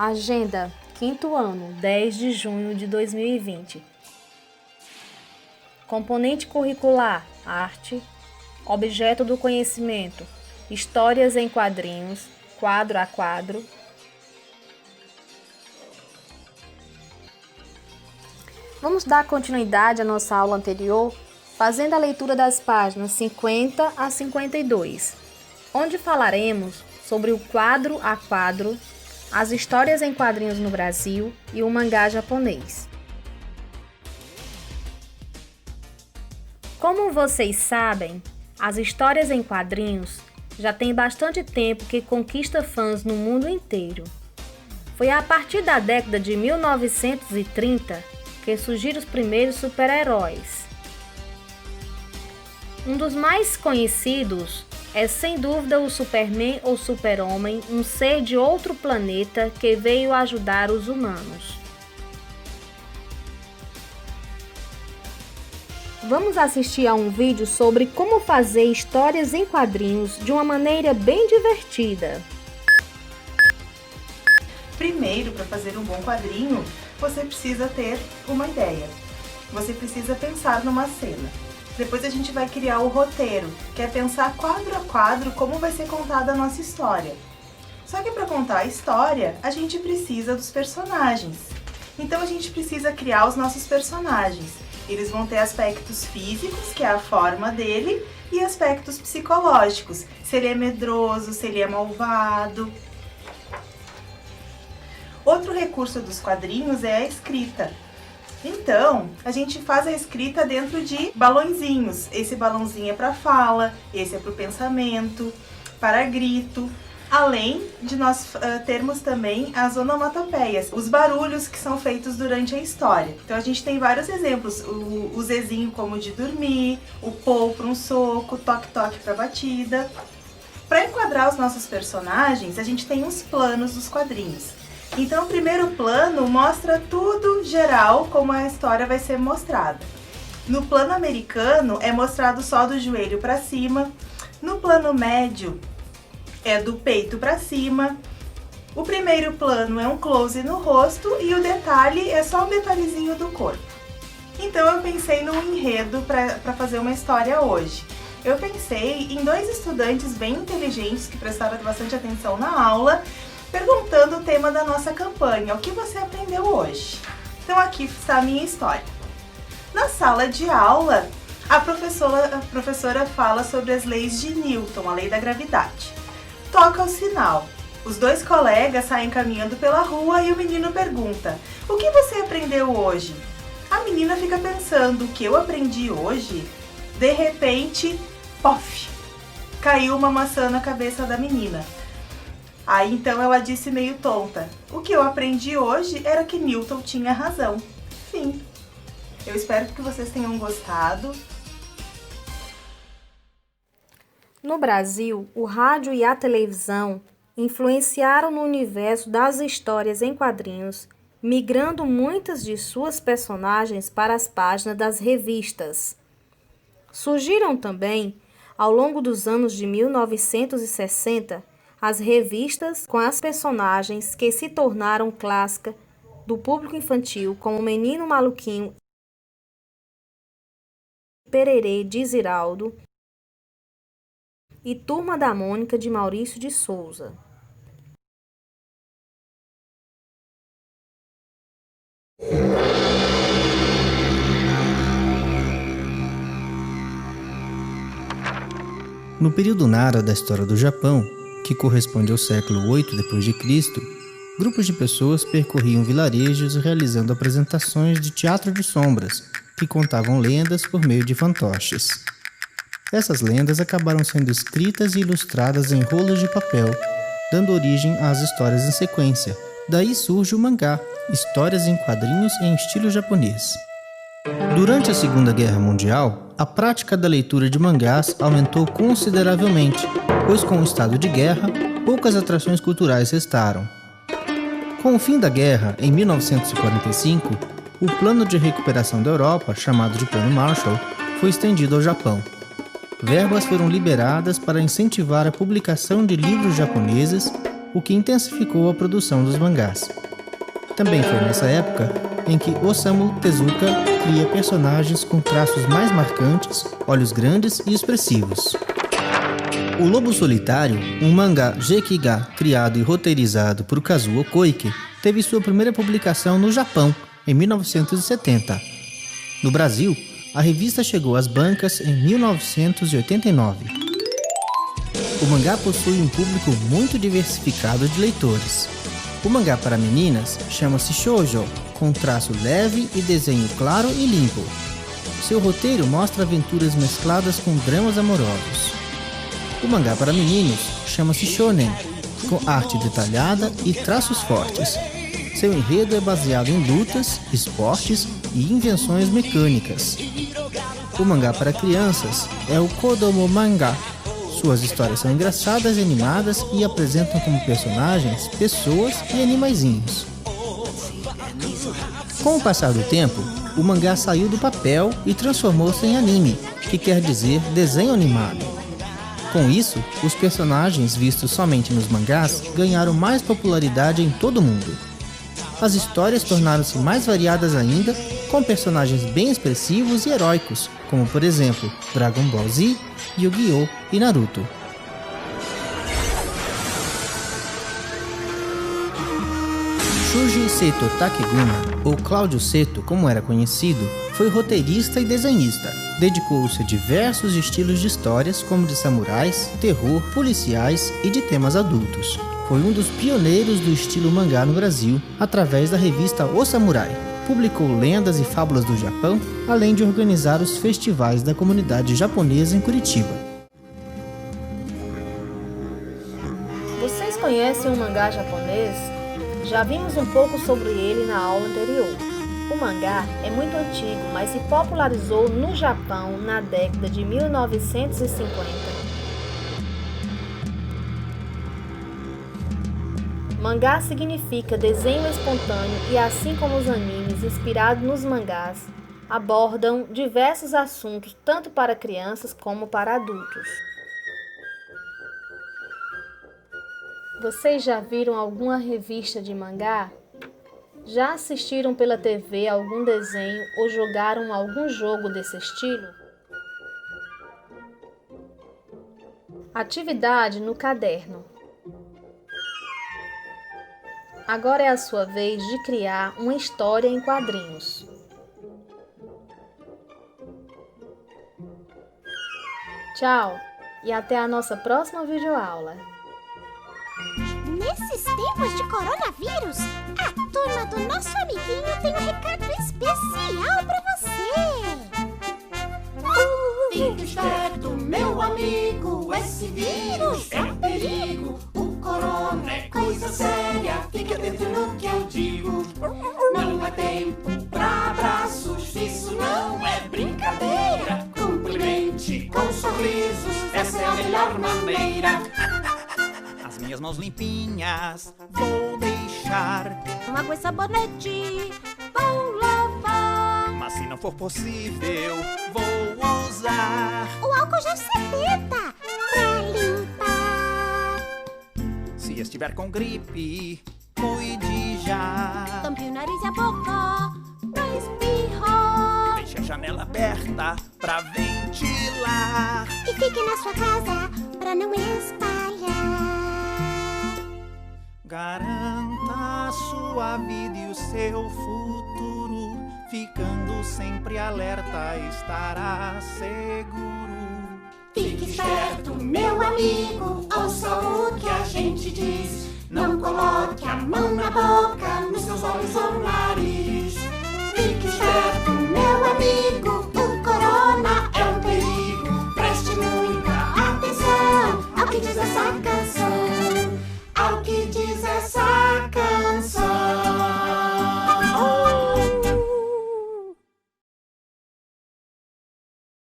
Agenda, 5º ano, 10 de junho de 2020. Componente curricular, arte. Objeto do conhecimento, histórias em quadrinhos, quadro a quadro. Vamos dar continuidade à nossa aula anterior, fazendo a leitura das páginas 50 a 52, onde falaremos sobre o quadro a quadro, as histórias em quadrinhos no Brasil e o mangá japonês. Como vocês sabem, as histórias em quadrinhos já tem bastante tempo que conquista fãs no mundo inteiro. Foi a partir da década de 1930 que surgiram os primeiros super-heróis. Um dos mais conhecidos é sem dúvida o Superman ou Super-Homem, um ser de outro planeta que veio ajudar os humanos. Vamos assistir a um vídeo sobre como fazer histórias em quadrinhos de uma maneira bem divertida. Primeiro, para fazer um bom quadrinho, você precisa ter uma ideia. Você precisa pensar numa cena. Depois a gente vai criar o roteiro, que é pensar quadro a quadro como vai ser contada a nossa história. Só que para contar a história, a gente precisa dos personagens. Então a gente precisa criar os nossos personagens. Eles vão ter aspectos físicos, que é a forma dele, e aspectos psicológicos, se ele é medroso, se ele é malvado. Outro recurso dos quadrinhos é a escrita. Então, a gente faz a escrita dentro de balõezinhos. Esse balãozinho é para fala, esse é para o pensamento, para grito. Além de nós termos também as onomatopeias, os barulhos que são feitos durante a história. Então a gente tem vários exemplos, o Zezinho como de dormir, o Pou para um soco, toque-toque para batida. Para enquadrar os nossos personagens, a gente tem os planos dos quadrinhos. Então o primeiro plano mostra tudo geral, como a história vai ser mostrada. No plano americano é mostrado só do joelho para cima, no plano médio é do peito para cima, o primeiro plano é um close no rosto e o detalhe é só um detalhezinho do corpo. Então eu pensei num enredo para fazer uma história hoje. Eu pensei em dois estudantes bem inteligentes que prestaram bastante atenção na aula, perguntando o tema da nossa campanha, o que você aprendeu hoje? Então aqui está a minha história. Na sala de aula, a professora fala sobre as leis de Newton, a lei da gravidade. Toca o sinal. Os dois colegas saem caminhando pela rua e o menino pergunta, o que você aprendeu hoje? A menina fica pensando, o que eu aprendi hoje? De repente, pof! Caiu uma maçã na cabeça da menina. Aí então ela disse meio tonta, o que eu aprendi hoje era que Newton tinha razão. Fim. Eu espero que vocês tenham gostado. No Brasil, o rádio e a televisão influenciaram no universo das histórias em quadrinhos, migrando muitas de suas personagens para as páginas das revistas. Surgiram também, ao longo dos anos de 1960, as revistas com as personagens que se tornaram clássicas do público infantil, como o Menino Maluquinho, Pererê de Ziraldo e Turma da Mônica de Maurício de Souza. No período Nara da história do Japão, que corresponde ao século 8 d.C., grupos de pessoas percorriam vilarejos realizando apresentações de teatro de sombras, que contavam lendas por meio de fantoches. Essas lendas acabaram sendo escritas e ilustradas em rolos de papel, dando origem às histórias em sequência. Daí surge o mangá, histórias em quadrinhos em estilo japonês. Durante a Segunda Guerra Mundial, a prática da leitura de mangás aumentou consideravelmente, pois com o estado de guerra, poucas atrações culturais restaram. Com o fim da guerra, em 1945, o plano de recuperação da Europa, chamado de Plano Marshall, foi estendido ao Japão. Verbas foram liberadas para incentivar a publicação de livros japoneses o que intensificou a produção dos mangás. Também foi nessa época em que Osamu Tezuka cria personagens com traços mais marcantes, olhos grandes e expressivos. O Lobo Solitário, um mangá Gekiga criado e roteirizado por Kazuo Koike, teve sua primeira publicação no Japão, em 1970. No Brasil, a revista chegou às bancas em 1989. O mangá possui um público muito diversificado de leitores. O mangá para meninas chama-se shoujo, com traço leve e desenho claro e limpo. Seu roteiro mostra aventuras mescladas com dramas amorosos. O mangá para meninos chama-se shonen, com arte detalhada e traços fortes. Seu enredo é baseado em lutas, esportes e invenções mecânicas. O mangá para crianças é o Kodomo Manga. Suas histórias são engraçadas e animadas e apresentam como personagens pessoas e animaizinhos. Com o passar do tempo, o mangá saiu do papel e transformou-se em anime, que quer dizer desenho animado. Com isso, os personagens vistos somente nos mangás ganharam mais popularidade em todo o mundo. As histórias tornaram-se mais variadas ainda, com personagens bem expressivos e heróicos, como por exemplo Dragon Ball Z, Yu-Gi-Oh! E Naruto. Shuji Seto Takeguma, ou Cláudio Seto como era conhecido, foi roteirista e desenhista. Dedicou-se a diversos estilos de histórias, como de samurais, terror, policiais e de temas adultos. Foi um dos pioneiros do estilo mangá no Brasil, através da revista O Samurai. Publicou lendas e fábulas do Japão, além de organizar os festivais da comunidade japonesa em Curitiba. Vocês conhecem o mangá japonês? Já vimos um pouco sobre ele na aula anterior. O mangá é muito antigo, mas se popularizou no Japão na década de 1950. Mangá significa desenho espontâneo e, assim como os animes inspirados nos mangás, abordam diversos assuntos tanto para crianças como para adultos. Vocês já viram alguma revista de mangá? Já assistiram pela TV algum desenho ou jogaram algum jogo desse estilo? Atividade no caderno. Agora é a sua vez de criar uma história em quadrinhos. Tchau e até a nossa próxima videoaula. Nesses tempos de coronavírus, a turma do nosso amiguinho tem um recado especial pra você. Fique esperto, meu amigo, esse vírus é um perigo. O corona é coisa séria, fique atento no que eu digo. Não é tempo pra abraços, isso não é brincadeira. Cumprimente com sorrisos, essa é a melhor maneira. As minhas mãos limpinhas vou deixar, Água e sabonete vou lavar, mas se não for possível, vou usar o álcool gel 70 pra limpar. Se estiver com gripe, cuide já. Tampe o nariz e a boca pra espirrar. Deixe a janela aberta pra ventilar. E fique na sua casa pra não espalhar. Garanta a sua vida e o seu futuro. Ficando sempre alerta, estará seguro. Fique esperto, meu amigo, ouça o que a gente diz. Não coloque a mão na boca, nos seus olhos ou nariz. Fique esperto, meu amigo,